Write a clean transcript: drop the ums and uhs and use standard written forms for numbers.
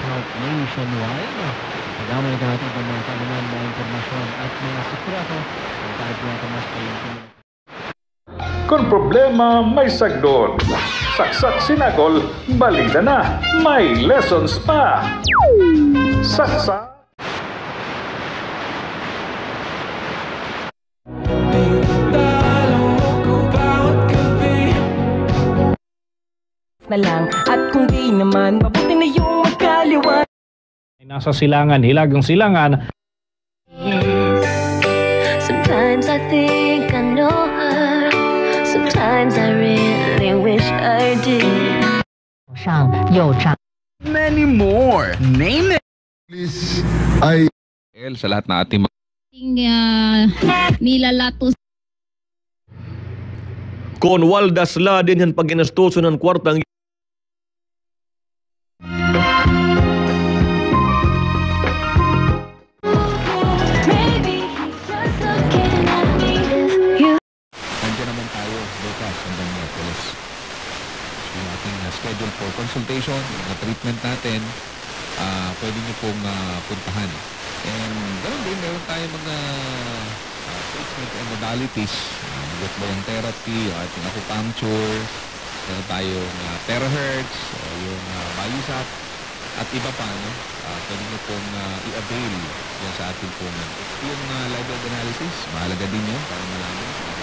Health nationwide. Pagdamay na natin ang mga kaalaman na impormasyon at mga sekreto. Ang tayo po natin mas kayo. Kung problema, may sagot. Saksak sinagol, balita na, may lessons pa. Saksak. Na lang at kung di naman mabuti na yung magkaliwan. Nasa silangan, hilagang silangan. Sometimes I think I know her. Sometimes I really wish I did. Many more. Name it. Please, I Sa lahat na ating nilalatos. Kon waldas la din yan pag ginastoso ng kwartang Nandiyan naman tayo bukas hanggang Miyerkules. Yung ating schedule for consultation, yung treatment natin, pwede nyo pong puntahan. And ganoon din, meron tayo mga treatment and modalities. Yung therapy, yung ating acupuncture, meron tayong terahertz, yung Bayusat, at iba pa, no? Pwede nyo pong i-avail yan sa ating pong yung live analysis. Mahalaga din yun para malaman